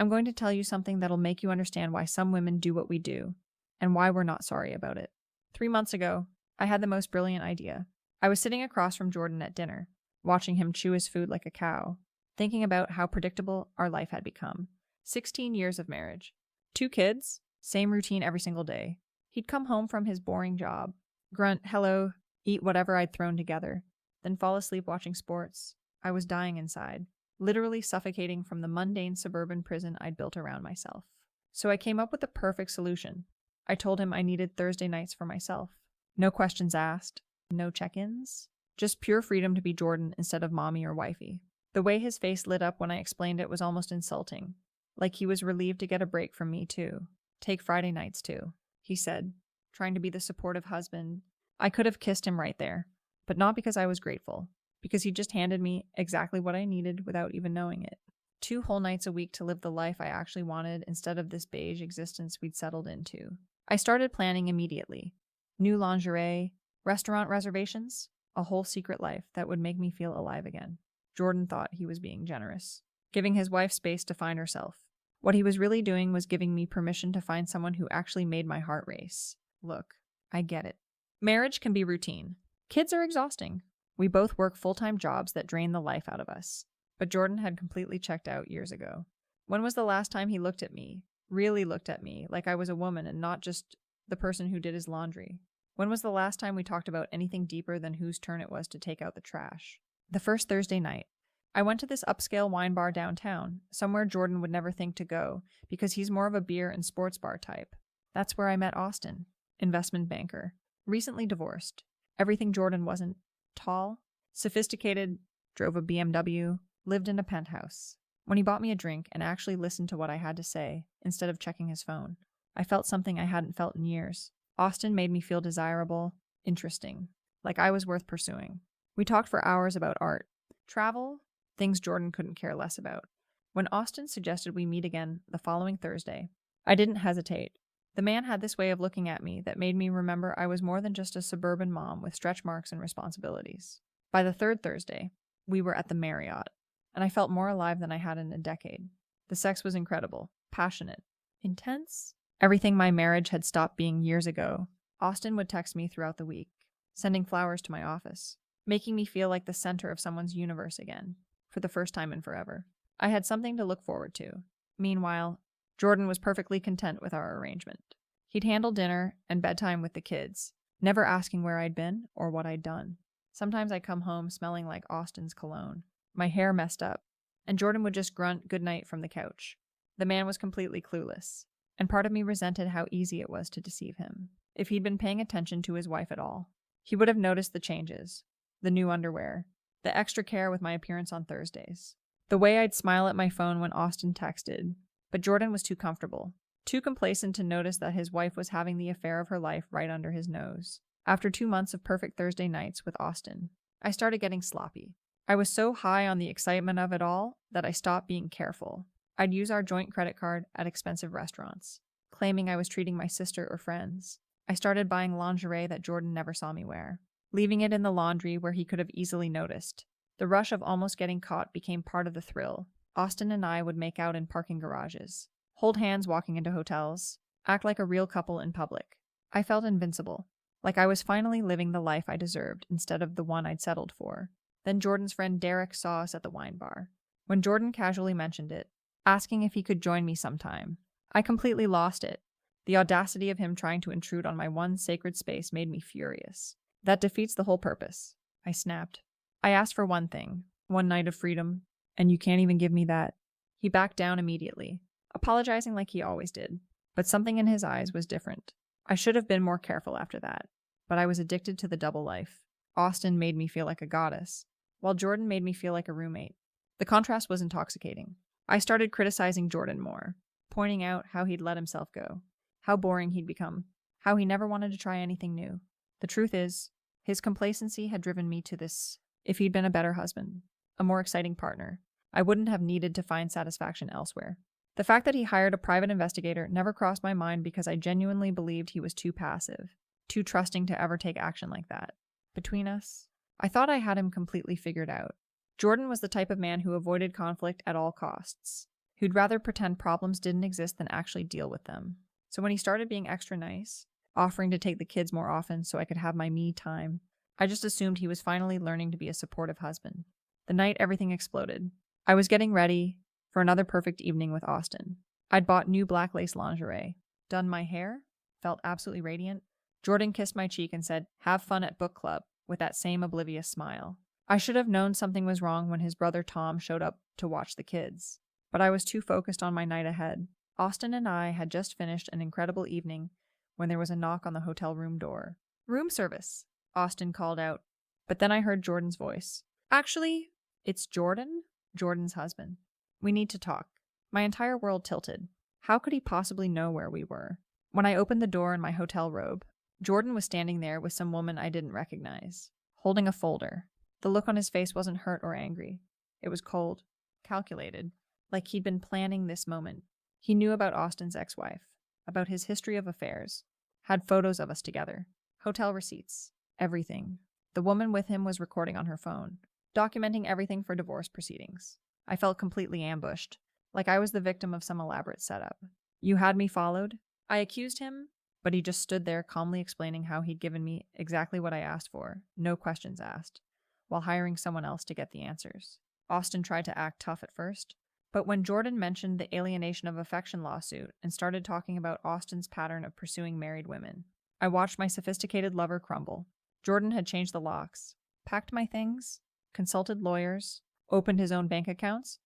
I'm going to tell you something that'll make you understand why some women do what we do, and why we're not sorry about it. 3 months ago, I had the most brilliant idea. I was sitting across from Jordan at dinner, watching him chew his food like a cow, thinking about how predictable our life had become. 16 years of marriage. 2 kids, same routine every single day. He'd come home from his boring job, grunt, hello, eat whatever I'd thrown together, then fall asleep watching sports. I was dying inside, literally suffocating from the mundane suburban prison I'd built around myself. So I came up with the perfect solution. I told him I needed Thursday nights for myself. No questions asked, no check-ins, just pure freedom to be Jordan instead of mommy or wifey. The way his face lit up when I explained it was almost insulting, like he was relieved to get a break from me too. Take Friday nights too, he said, trying to be the supportive husband. I could have kissed him right there, but not because I was grateful, because he just handed me exactly what I needed without even knowing it. 2 whole nights a week to live the life I actually wanted instead of this beige existence we'd settled into. I started planning immediately. New lingerie, restaurant reservations, a whole secret life that would make me feel alive again. Jordan thought he was being generous, giving his wife space to find herself. What he was really doing was giving me permission to find someone who actually made my heart race. Look, I get it. Marriage can be routine. Kids are exhausting. We both work full-time jobs that drain the life out of us. But Jordan had completely checked out years ago. When was the last time he looked at me, really looked at me, like I was a woman and not just the person who did his laundry? When was the last time we talked about anything deeper than whose turn it was to take out the trash? The first Thursday night, I went to this upscale wine bar downtown, somewhere Jordan would never think to go, because he's more of a beer and sports bar type. That's where I met Austin, investment banker, recently divorced. Everything Jordan wasn't. Tall, sophisticated, drove a BMW, lived in a penthouse. When he bought me a drink and actually listened to what I had to say, instead of checking his phone, I felt something I hadn't felt in years. Austin made me feel desirable, interesting, like I was worth pursuing. We talked for hours about art, travel, things Jordan couldn't care less about. When Austin suggested we meet again the following Thursday, I didn't hesitate. The man had this way of looking at me that made me remember I was more than just a suburban mom with stretch marks and responsibilities. By the 3rd Thursday, we were at the Marriott, and I felt more alive than I had in a decade. The sex was incredible, passionate, intense. Everything my marriage had stopped being years ago. Austin would text me throughout the week, sending flowers to my office, making me feel like the center of someone's universe again, for the first time in forever. I had something to look forward to. Meanwhile, Jordan was perfectly content with our arrangement. He'd handle dinner and bedtime with the kids, never asking where I'd been or what I'd done. Sometimes I'd come home smelling like Austin's cologne, my hair messed up, and Jordan would just grunt goodnight from the couch. The man was completely clueless, and part of me resented how easy it was to deceive him. If he'd been paying attention to his wife at all, he would have noticed the changes, the new underwear, the extra care with my appearance on Thursdays, the way I'd smile at my phone when Austin texted. But Jordan was too comfortable, too complacent to notice that his wife was having the affair of her life right under his nose. After 2 months of perfect Thursday nights with Austin, I started getting sloppy. I was so high on the excitement of it all that I stopped being careful. I'd use our joint credit card at expensive restaurants, claiming I was treating my sister or friends. I started buying lingerie that Jordan never saw me wear, leaving it in the laundry where he could have easily noticed. The rush of almost getting caught became part of the thrill. Austin and I would make out in parking garages, hold hands walking into hotels, act like a real couple in public. I felt invincible, like I was finally living the life I deserved instead of the one I'd settled for. Then Jordan's friend Derek saw us at the wine bar. When Jordan casually mentioned it, asking if he could join me sometime, I completely lost it. The audacity of him trying to intrude on my one sacred space made me furious. That defeats the whole purpose, I snapped. I asked for one thing, one night of freedom, and you can't even give me that. He backed down immediately, apologizing like he always did, but something in his eyes was different. I should have been more careful after that, but I was addicted to the double life. Austin made me feel like a goddess, while Jordan made me feel like a roommate. The contrast was intoxicating. I started criticizing Jordan more, pointing out how he'd let himself go, how boring he'd become, how he never wanted to try anything new. The truth is, his complacency had driven me to this. If he'd been a better husband, a more exciting partner, I wouldn't have needed to find satisfaction elsewhere. The fact that he hired a private investigator never crossed my mind because I genuinely believed he was too passive, too trusting to ever take action like that. Between us, I thought I had him completely figured out. Jordan was the type of man who avoided conflict at all costs. who'd rather pretend problems didn't exist than actually deal with them. So when he started being extra nice, offering to take the kids more often so I could have my me time, I just assumed he was finally learning to be a supportive husband. The night everything exploded, I was getting ready for another perfect evening with Austin. I'd bought new black lace lingerie, done my hair, felt absolutely radiant. Jordan kissed my cheek and said, "Have fun at book club," with that same oblivious smile. I should have known something was wrong when his brother Tom showed up to watch the kids, but I was too focused on my night ahead. Austin and I had just finished an incredible evening when there was a knock on the hotel room door. "Room service," Austin called out, but then I heard Jordan's voice. "Actually, it's Jordan, Jordan's husband. We need to talk." My entire world tilted. How could he possibly know where we were? When I opened the door in my hotel robe, Jordan was standing there with some woman I didn't recognize, holding a folder. The look on his face wasn't hurt or angry. It was cold, calculated, like he'd been planning this moment. He knew about Austin's ex-wife, about his history of affairs, had photos of us together, hotel receipts, everything. The woman with him was recording on her phone, documenting everything for divorce proceedings. I felt completely ambushed, like I was the victim of some elaborate setup. "You had me followed?" I accused him, but he just stood there calmly explaining how he'd given me exactly what I asked for, no questions asked, while hiring someone else to get the answers. Austin tried to act tough at first, but when Jordan mentioned the alienation of affection lawsuit and started talking about Austin's pattern of pursuing married women, I watched my sophisticated lover crumble. Jordan had changed the locks, packed my things, consulted lawyers, opened his own bank accounts,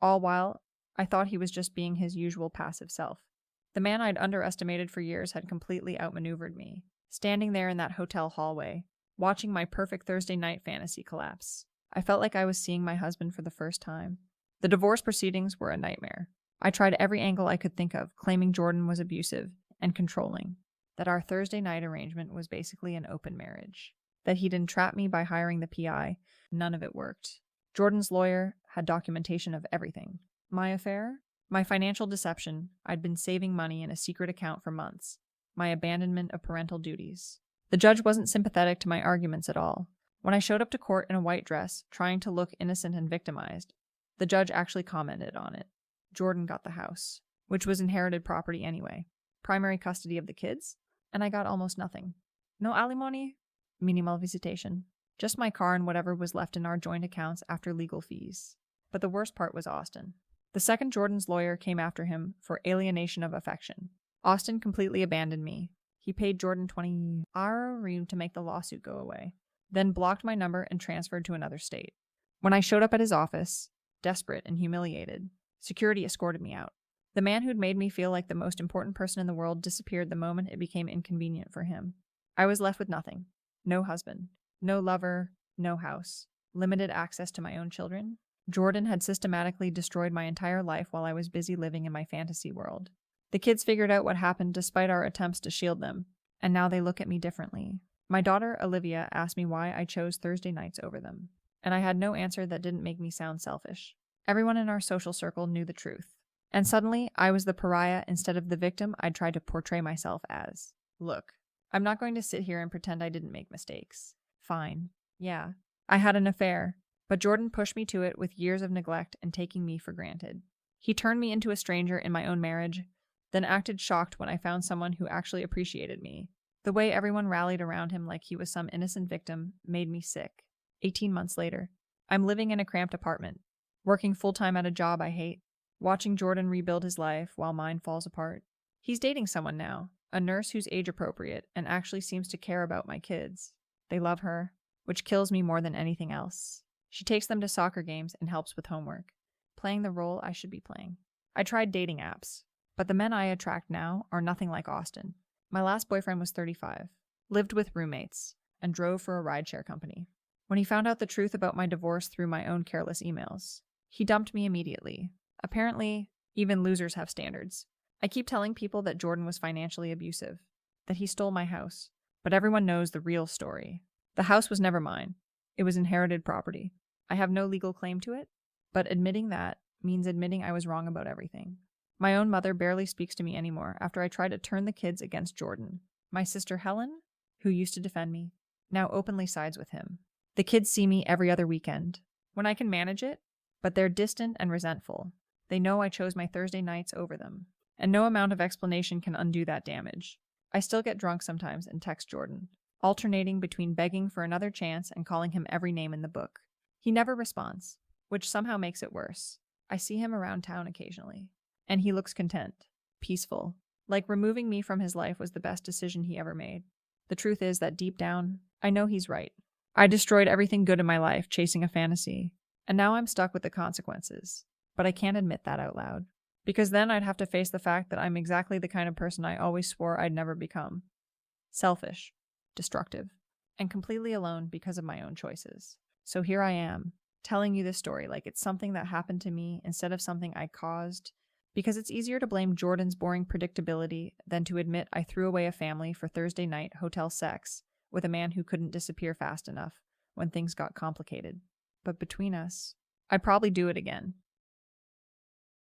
all while I thought he was just being his usual passive self. The man I'd underestimated for years had completely outmaneuvered me, standing there in that hotel hallway, watching my perfect Thursday night fantasy collapse. I felt like I was seeing my husband for the first time. The divorce proceedings were a nightmare. I tried every angle I could think of, claiming Jordan was abusive and controlling, that our Thursday night arrangement was basically an open marriage, that he'd entrapped me by hiring the PI. None of it worked. Jordan's lawyer had documentation of everything. My affair? My financial deception. I'd been saving money in a secret account for months. My abandonment of parental duties. The judge wasn't sympathetic to my arguments at all. When I showed up to court in a white dress, trying to look innocent and victimized, the judge actually commented on it. Jordan got the house, which was inherited property anyway, primary custody of the kids, and I got almost nothing. No alimony, minimal visitation, just my car and whatever was left in our joint accounts after legal fees. But the worst part was Austin. The second Jordan's lawyer came after him for alienation of affection. Austin completely abandoned me. He paid Jordan $20,000 to make the lawsuit go away, then blocked my number and transferred to another state. When I showed up at his office, desperate and humiliated, security escorted me out. The man who'd made me feel like the most important person in the world disappeared the moment it became inconvenient for him. I was left with nothing. No husband, no lover, no house, limited access to my own children. Jordan had systematically destroyed my entire life while I was busy living in my fantasy world. The kids figured out what happened despite our attempts to shield them, and now they look at me differently. My daughter, Olivia, asked me why I chose Thursday nights over them, and I had no answer that didn't make me sound selfish. Everyone in our social circle knew the truth, and suddenly I was the pariah instead of the victim I'd tried to portray myself as. Look, I'm not going to sit here and pretend I didn't make mistakes. Fine. Yeah, I had an affair, but Jordan pushed me to it with years of neglect and taking me for granted. He turned me into a stranger in my own marriage, then acted shocked when I found someone who actually appreciated me. The way everyone rallied around him like he was some innocent victim made me sick. 18 months later, I'm living in a cramped apartment, working full-time at a job I hate, watching Jordan rebuild his life while mine falls apart. He's dating someone now, a nurse who's age-appropriate and actually seems to care about my kids. They love her, which kills me more than anything else. She takes them to soccer games and helps with homework, playing the role I should be playing. I tried dating apps, but the men I attract now are nothing like Austin. My last boyfriend was 35, lived with roommates, and drove for a rideshare company. When he found out the truth about my divorce through my own careless emails, he dumped me immediately. Apparently, even losers have standards. I keep telling people that Jordan was financially abusive, that he stole my house, but everyone knows the real story. The house was never mine. It was inherited property. I have no legal claim to it, but admitting that means admitting I was wrong about everything. My own mother barely speaks to me anymore after I try to turn the kids against Jordan. My sister Helen, who used to defend me, now openly sides with him. The kids see me every other weekend, when I can manage it, but they're distant and resentful. They know I chose my Thursday nights over them. And no amount of explanation can undo that damage. I still get drunk sometimes and text Jordan, alternating between begging for another chance and calling him every name in the book. He never responds, which somehow makes it worse. I see him around town occasionally, and he looks content, peaceful, like removing me from his life was the best decision he ever made. The truth is that deep down, I know he's right. I destroyed everything good in my life chasing a fantasy, and now I'm stuck with the consequences. But I can't admit that out loud, because then I'd have to face the fact that I'm exactly the kind of person I always swore I'd never become. Selfish, destructive, and completely alone because of my own choices. So here I am, telling you this story like it's something that happened to me instead of something I caused, because it's easier to blame Jordan's boring predictability than to admit I threw away a family for Thursday night hotel sex with a man who couldn't disappear fast enough when things got complicated. But between us, I'd probably do it again.